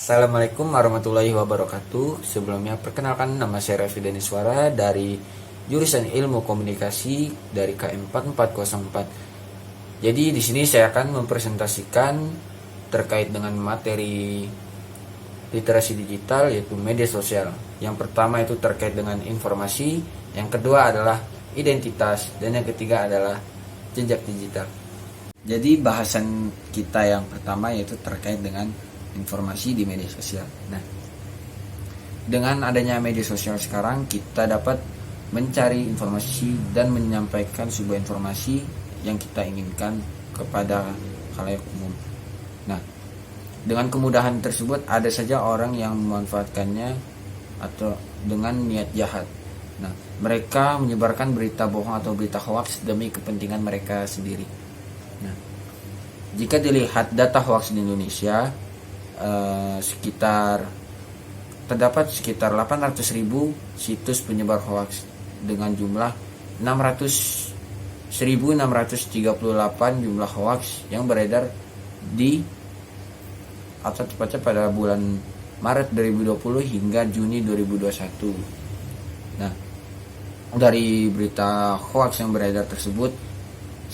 Assalamualaikum warahmatullahi wabarakatuh. Sebelumnya perkenalkan, nama saya Raffi Daniswara dari jurusan Ilmu Komunikasi dari KM 4404. Jadi di sini saya akan mempresentasikan terkait dengan materi literasi digital, yaitu media sosial. Yang pertama itu terkait dengan informasi, yang kedua adalah identitas, dan yang ketiga adalah jejak digital. Jadi bahasan kita yang pertama yaitu terkait dengan informasi di media sosial. Nah, dengan adanya media sosial sekarang, kita dapat mencari informasi dan menyampaikan sebuah informasi yang kita inginkan kepada khalayak umum. Nah, dengan kemudahan tersebut, ada saja orang yang memanfaatkannya atau dengan niat jahat. Nah, mereka menyebarkan berita bohong atau berita hoax demi kepentingan mereka sendiri. Nah, jika dilihat data hoax di Indonesia, terdapat sekitar 800.000 situs penyebar hoax dengan jumlah 1.638 jumlah hoax yang beredar di atau tepatnya pada bulan Maret 2020 hingga Juni 2021. Nah, dari berita hoax yang beredar tersebut,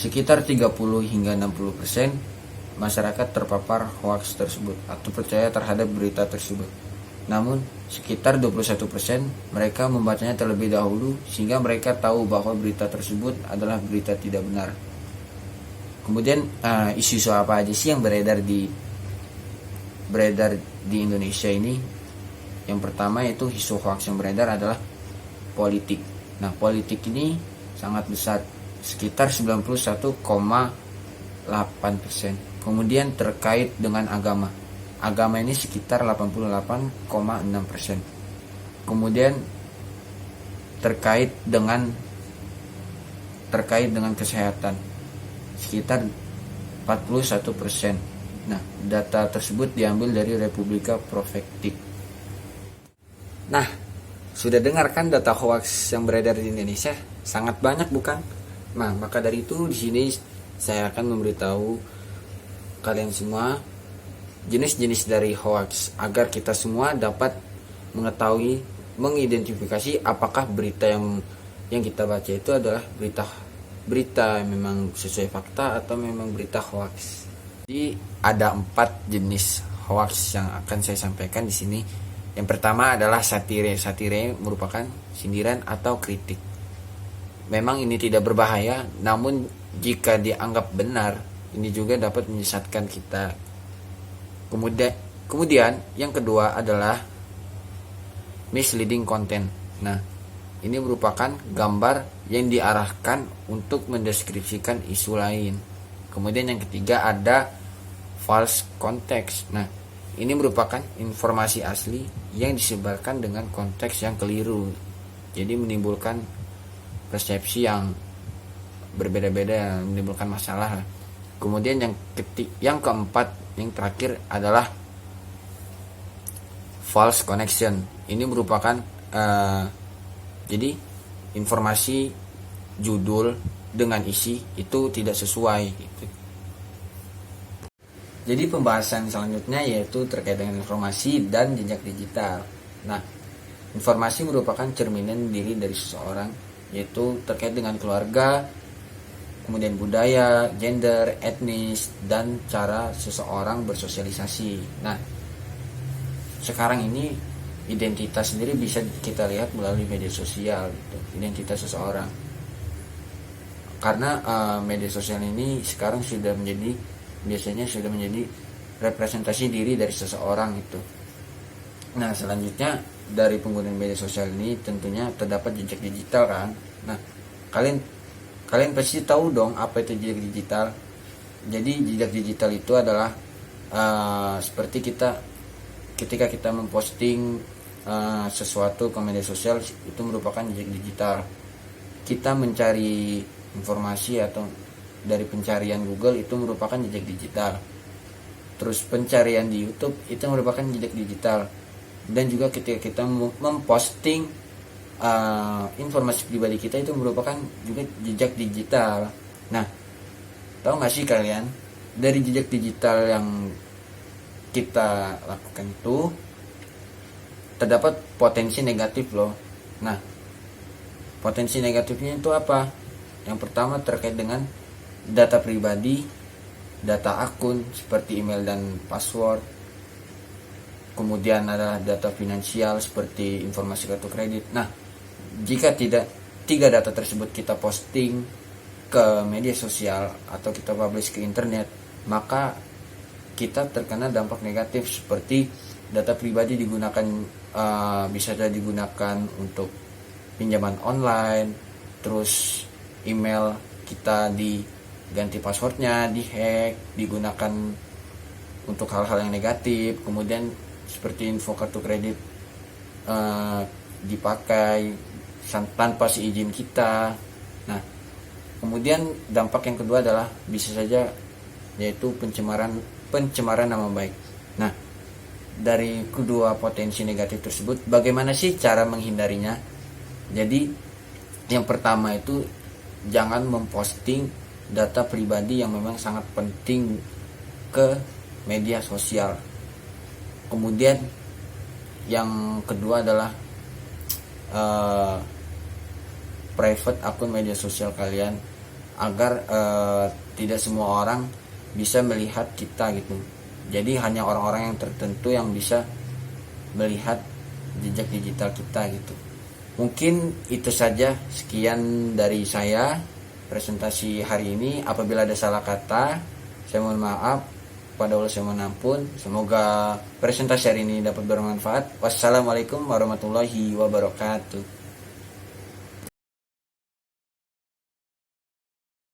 sekitar 30 hingga 60% masyarakat terpapar hoax tersebut atau percaya terhadap berita tersebut. Namun, sekitar 21% mereka membacanya terlebih dahulu sehingga mereka tahu bahwa berita tersebut adalah berita tidak benar. Kemudian, isu-isu apa aja sih yang beredar di Indonesia ini? Yang pertama yaitu isu hoax yang beredar adalah politik. Nah, politik ini sangat besar, sekitar 91,8%. Kemudian terkait dengan agama. Agama ini sekitar 88,6%. Kemudian terkait dengan kesehatan sekitar 41%. Nah, data tersebut diambil dari Republika Profektik. Nah, sudah dengarkan data hoax yang beredar di Indonesia? Sangat banyak, bukan? Nah, maka dari itu di sini saya akan memberitahu kalian semua jenis-jenis dari hoax agar kita semua dapat mengetahui, mengidentifikasi apakah berita yang kita baca itu adalah berita yang memang sesuai fakta atau memang berita hoax. Jadi ada 4 jenis hoax yang akan saya sampaikan di sini. Yang pertama adalah satire. Satire merupakan sindiran atau kritik. Memang ini tidak berbahaya, namun jika dianggap benar, ini juga dapat menyesatkan kita. Kemudian yang kedua adalah misleading content. Nah, ini merupakan gambar yang diarahkan untuk mendeskripsikan isu lain. Kemudian yang ketiga ada false context. Nah, ini merupakan informasi asli yang disebarkan dengan konteks yang keliru. Jadi menimbulkan persepsi yang berbeda-beda, menimbulkan masalah. Kemudian yang keempat, yang terakhir adalah false connection. Ini merupakan jadi informasi judul dengan isi itu tidak sesuai gitu. Jadi pembahasan selanjutnya yaitu terkait dengan informasi dan jejak digital. Nah, informasi merupakan cerminan diri dari seseorang, yaitu terkait dengan keluarga, kemudian budaya, gender, etnis, dan cara seseorang bersosialisasi. Nah, sekarang ini identitas sendiri bisa kita lihat melalui media sosial, gitu, identitas seseorang. Karena media sosial ini sekarang biasanya sudah menjadi representasi diri dari seseorang itu. Nah, selanjutnya dari penggunaan media sosial ini tentunya terdapat jejak digital kan. Nah, kalian pasti tahu dong apa itu jejak digital. Jadi jejak digital itu adalah seperti ketika kita memposting sesuatu ke media sosial, itu merupakan jejak digital. Kita mencari informasi atau dari pencarian Google itu merupakan jejak digital. Terus pencarian di YouTube itu merupakan jejak digital. Dan juga ketika kita memposting informasi pribadi kita itu merupakan juga jejak digital. Nah, tahu nggak sih kalian, dari jejak digital yang kita lakukan itu terdapat potensi negatif loh. Nah, potensi negatifnya itu apa? Yang pertama terkait dengan data pribadi, data akun seperti email dan password. Kemudian ada data finansial seperti informasi kartu kredit. Nah, jika tiga data tersebut kita posting ke media sosial atau kita publish ke internet, maka kita terkena dampak negatif seperti data pribadi digunakan, bisa saja digunakan untuk pinjaman online, terus email kita diganti passwordnya, dihack, digunakan untuk hal-hal yang negatif. Kemudian seperti info kartu kredit dipakai tanpa seizin kita. Nah, kemudian dampak yang kedua adalah bisa saja yaitu pencemaran nama baik. Nah, dari kedua potensi negatif tersebut, bagaimana sih cara menghindarinya? Jadi, yang pertama itu jangan memposting data pribadi yang memang sangat penting ke media sosial. Kemudian yang kedua adalah private akun media sosial kalian, agar tidak semua orang bisa melihat kita gitu. Jadi hanya orang-orang yang tertentu yang bisa melihat jejak digital kita gitu. Mungkin itu saja, sekian dari saya presentasi hari ini. Apabila ada salah kata, saya mohon maaf. Pada Allah saya mohon ampun. Semoga presentasi hari ini dapat bermanfaat. Wassalamualaikum warahmatullahi wabarakatuh.